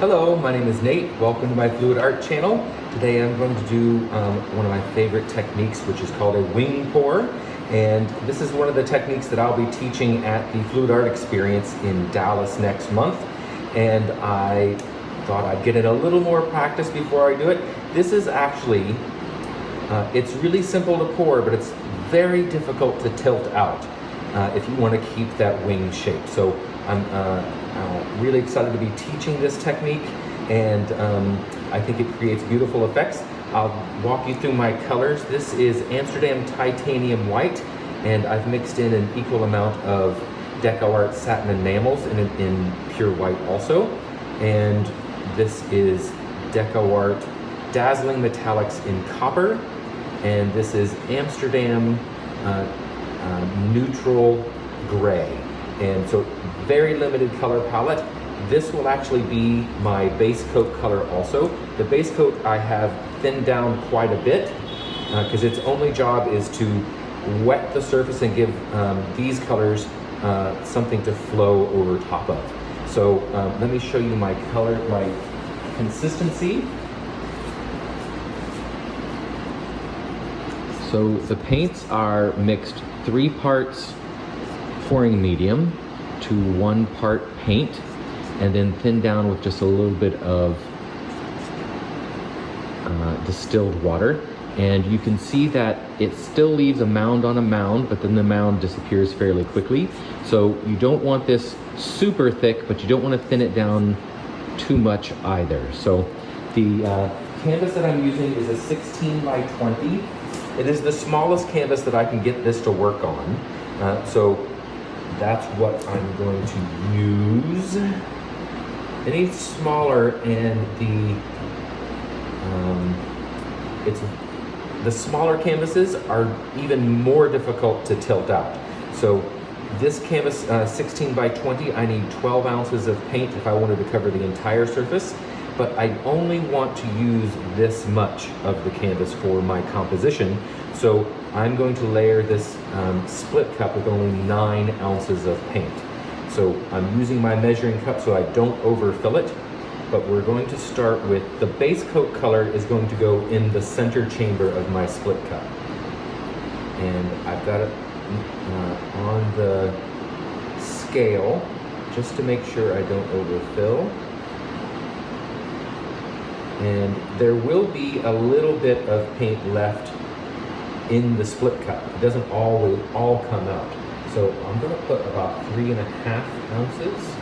Hello, my name is Nate. Welcome to my Fluid Art channel. Today I'm going to do one of my favorite techniques, which is called a wing pour. And this is one of the techniques that I'll be teaching at the Fluid Art Experience in Dallas next month. And I thought I'd get in a little more practice before I do it. This is actually, it's really simple to pour, but it's very difficult to tilt out if you want to keep that wing shape. So I'm really excited to be teaching this technique, and I think it creates beautiful effects. I'll walk you through my colors. This is Amsterdam Titanium White, and I've mixed in an equal amount of DecoArt Satin Enamels in pure white also. And this is DecoArt Dazzling Metallics in Copper, and this is Amsterdam Neutral Gray. And so very limited color palette. This will actually be my base coat color also. The base coat I have thinned down quite a bit because its only job is to wet the surface and give these colors something to flow over top of. So let me show you my color, my consistency. So the paints are mixed 3 parts pouring medium to 1 part paint, and then thinned down with just a little bit of distilled water. And you can see that it still leaves a mound on a mound, but then the mound disappears fairly quickly. So you don't want this super thick, but you don't want to thin it down too much either. So the canvas that I'm using is a 16 by 20. It is the smallest canvas that I can get this to work on. So that's what I'm going to use. Any smaller, and the smaller canvases are even more difficult to tilt out. So this canvas, 16 by 20, I need 12 ounces of paint if I wanted to cover the entire surface, but I only want to use this much of the canvas for my composition. So I'm going to layer this split cup with only 9 ounces of paint. So I'm using my measuring cup so I don't overfill it, but we're going to start with the base coat color is going to go in the center chamber of my split cup. And I've got it on the scale just to make sure I don't overfill. And there will be a little bit of paint left in the split cup. It doesn't always all come out. So I'm going to put about 3.5 ounces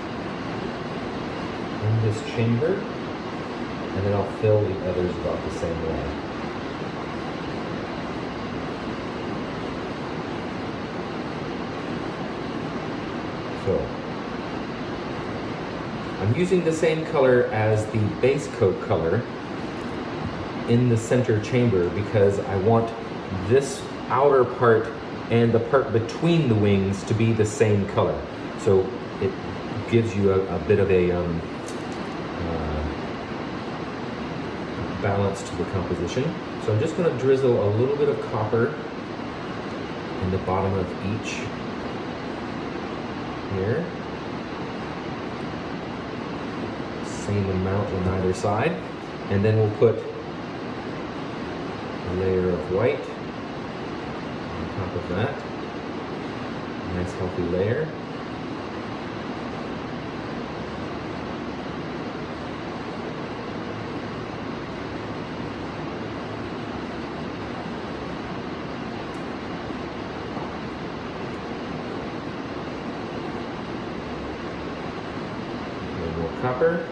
in this chamber, and then I'll fill the others about the same way. So I'm using the same color as the base coat color in the center chamber because I want this outer part and the part between the wings to be the same color. So it gives you a bit of a balance to the composition. So I'm just going to drizzle a little bit of copper in the bottom of each here. Same amount on either side. And then we'll put a layer of white on top of that. Nice healthy layer. A little more copper.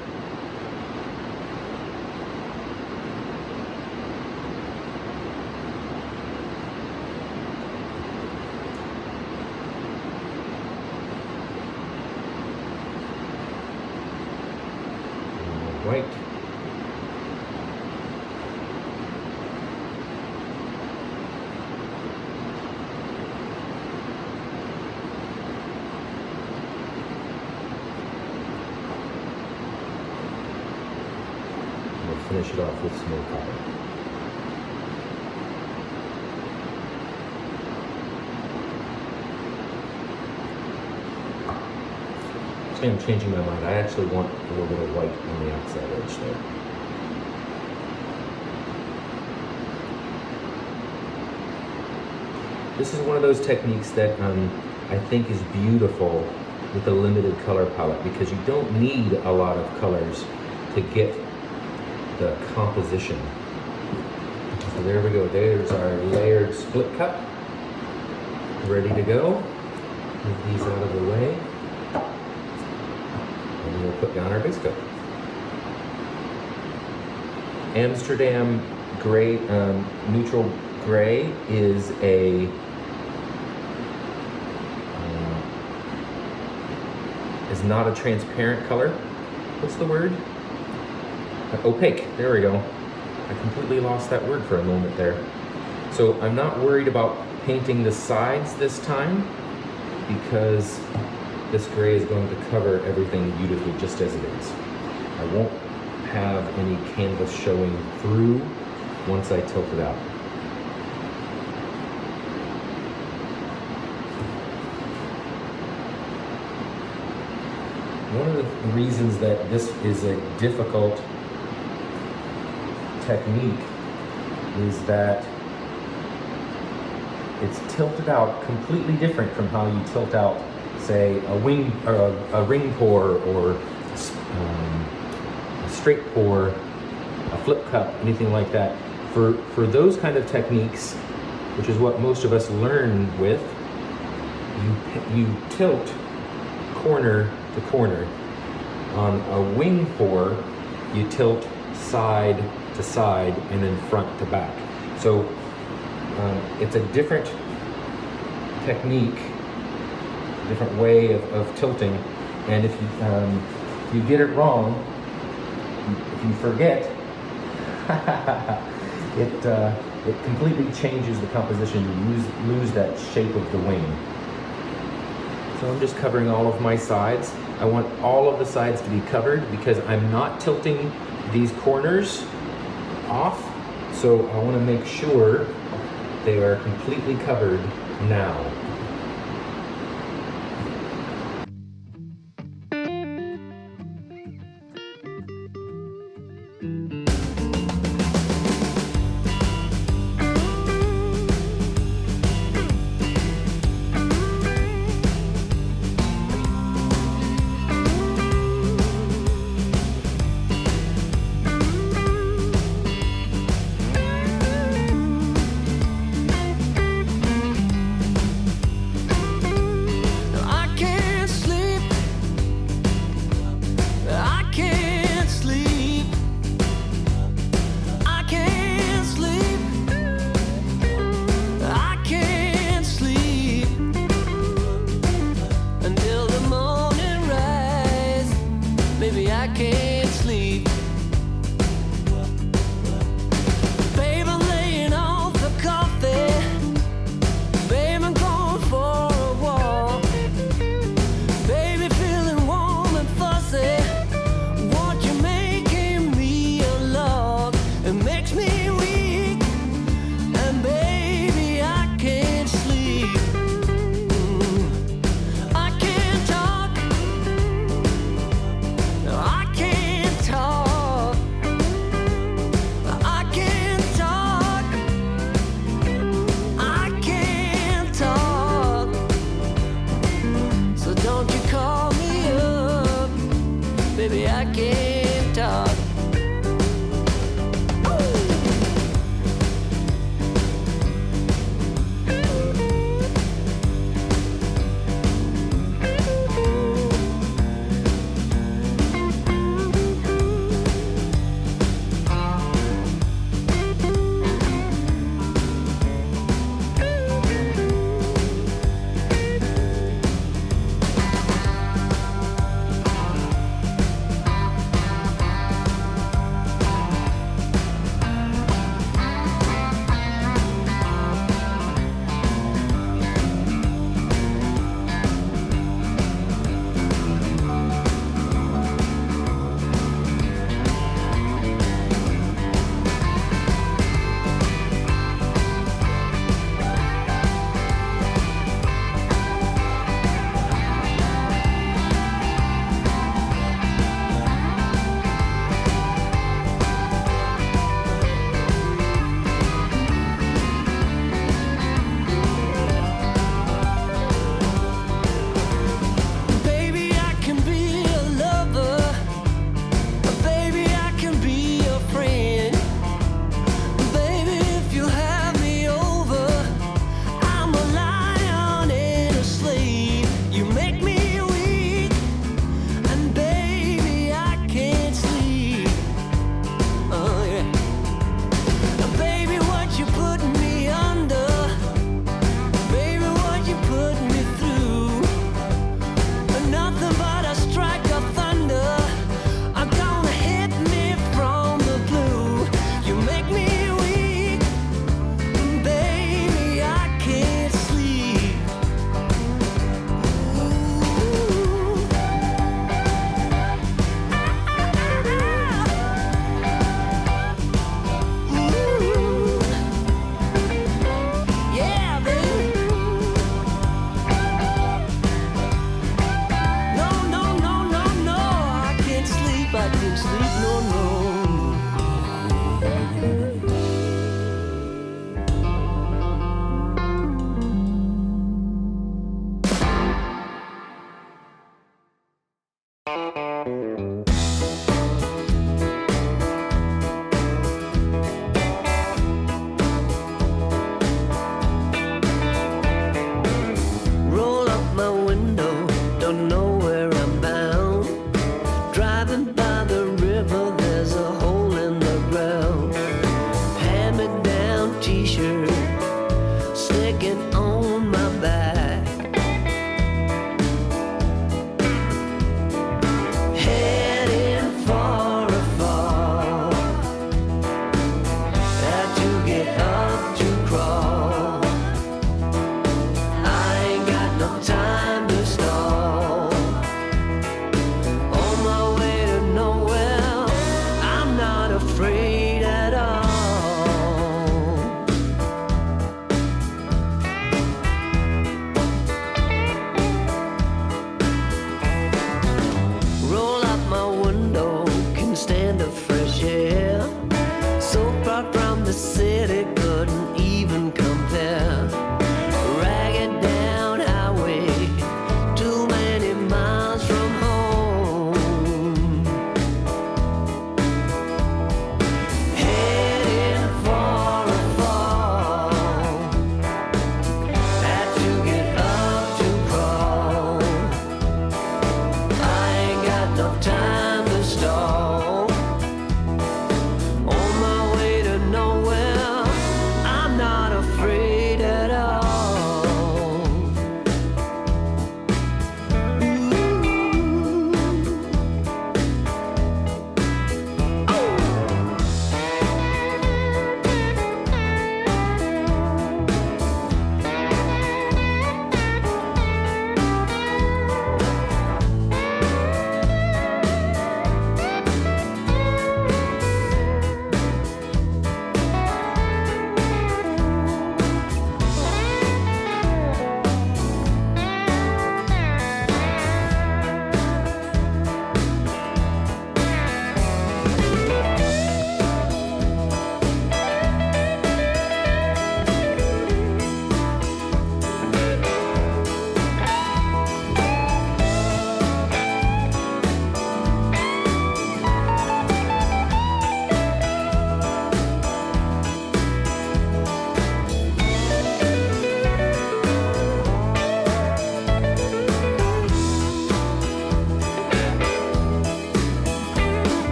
White. We'll finish it off with some more copper. Actually, I'm changing my mind. I actually want a little bit of white on the outside edge there. This is one of those techniques that I think is beautiful with a limited color palette, because you don't need a lot of colors to get the composition. So there we go. There's our layered split cup, ready to go. Move these out of the way, and we'll put down our base coat. Amsterdam gray, neutral gray is not a transparent color. What's the word? Opaque. There we go. I completely lost that word for a moment there. So I'm not worried about painting the sides this time, because this gray is going to cover everything beautifully just as it is. I won't have any canvas showing through once I tilt it out. One of the reasons that this is a difficult technique is that it's tilted out completely different from how you tilt out, say, a wing or a ring pour, or a straight pour, a flip cup, anything like that. For those kind of techniques, which is what most of us learn with, you tilt corner to corner. On a wing pour, you tilt side to side and then front to back. So it's a different technique, different way of tilting, and if you get it wrong, if you forget, it completely changes the composition. You lose that shape of the wing. So I'm just covering all of my sides. I want all of the sides to be covered because I'm not tilting these corners off. So I want to make sure they are completely covered now.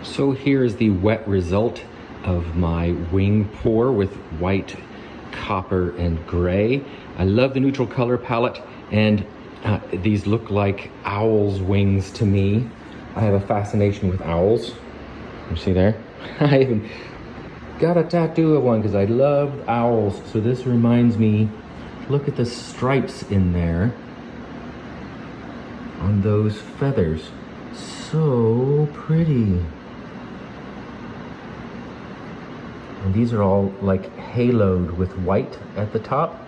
So here is the wet result of my wing pour with white, copper, and gray. I love the neutral color palette, and these look like owl's wings to me. I have a fascination with owls. You see there? I even got a tattoo of one because I love owls. So this reminds me, look at the stripes in there on those feathers. So pretty. And these are all like haloed with white at the top.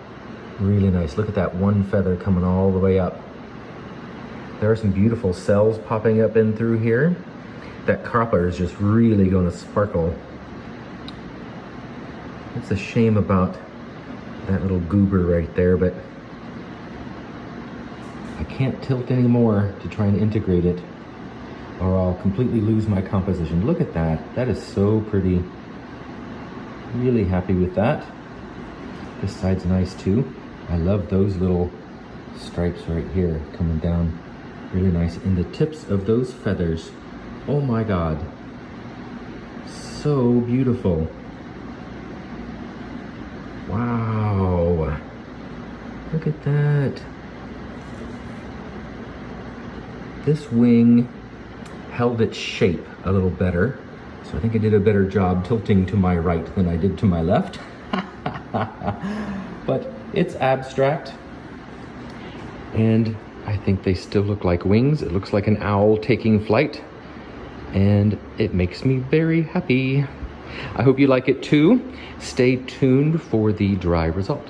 Really nice. Look at that one feather coming all the way up. There are some beautiful cells popping up in through here. That copper is just really going to sparkle. It's a shame about that little goober right there, but I can't tilt anymore to try and integrate it, or I'll completely lose my composition. Look at that. That is so pretty. Really happy with that. This side's nice too. I love those little stripes right here coming down. Really nice. And the tips of those feathers. Oh my God. So beautiful. Wow. Look at that. This wing held its shape a little better. So I think I did a better job tilting to my right than I did to my left. But it's abstract. And I think they still look like wings. It looks like an owl taking flight. And it makes me very happy. I hope you like it too. Stay tuned for the dry result.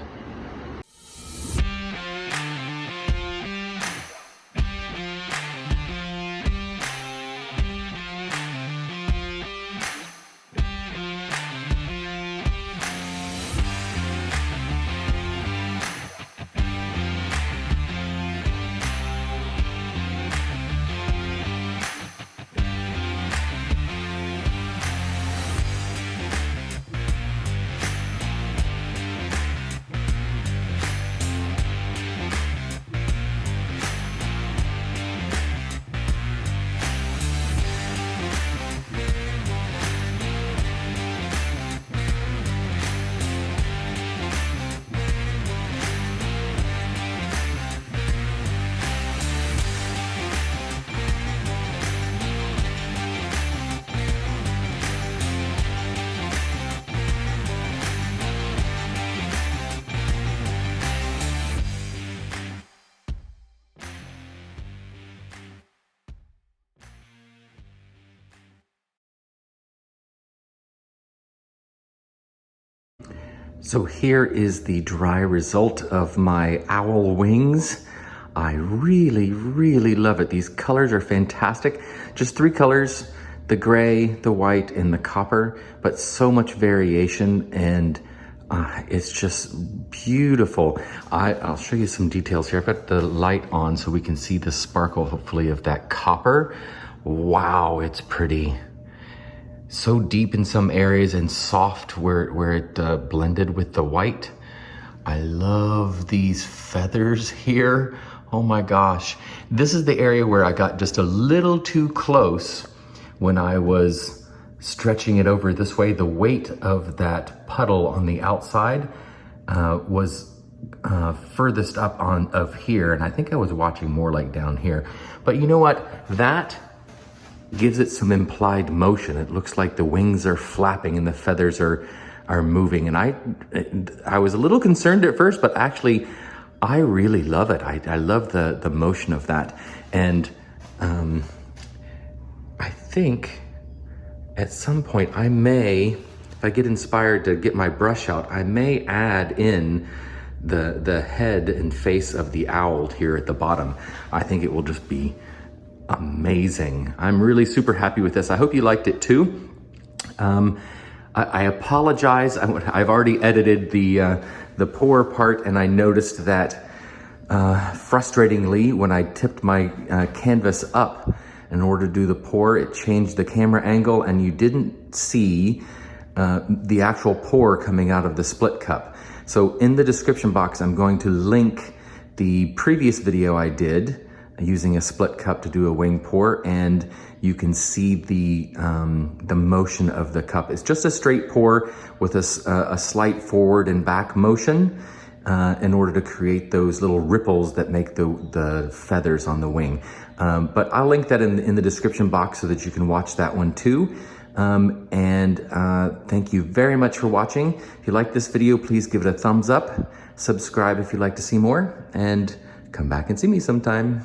So here is the dry result of my owl wings. I really, really love it. These colors are fantastic. Just 3 colors, the gray, the white, and the copper, but so much variation, and it's just beautiful. I'll show you some details here. I've got the light on so we can see the sparkle, hopefully, of that copper. Wow, it's pretty. So deep in some areas and soft where it blended with the white. I love these feathers here. Oh my gosh. This is the area where I got just a little too close when I was stretching it over this way. The weight of that puddle on the outside was furthest up of here, and I think I was watching more like down here. But you know what? That gives it some implied motion. It looks like the wings are flapping and the feathers are moving. And I was a little concerned at first, but actually I really love it. I love the motion of that. And I think at some point I may, if I get inspired to get my brush out, I may add in the head and face of the owl here at the bottom. I think it will just be amazing. I'm really super happy with this. I hope you liked it too. I apologize. I've already edited the pour part, and I noticed that frustratingly, when I tipped my canvas up in order to do the pour, it changed the camera angle, and you didn't see the actual pour coming out of the split cup. So in the description box, I'm going to link the previous video I did using a split cup to do a wing pour, and you can see the motion of the cup. It's just a straight pour with a slight forward and back motion in order to create those little ripples that make the feathers on the wing. But I'll link that in the description box so that you can watch that one too. Thank you very much for watching. If you like this video, please give it a thumbs up. Subscribe if you'd like to see more, and come back and see me sometime.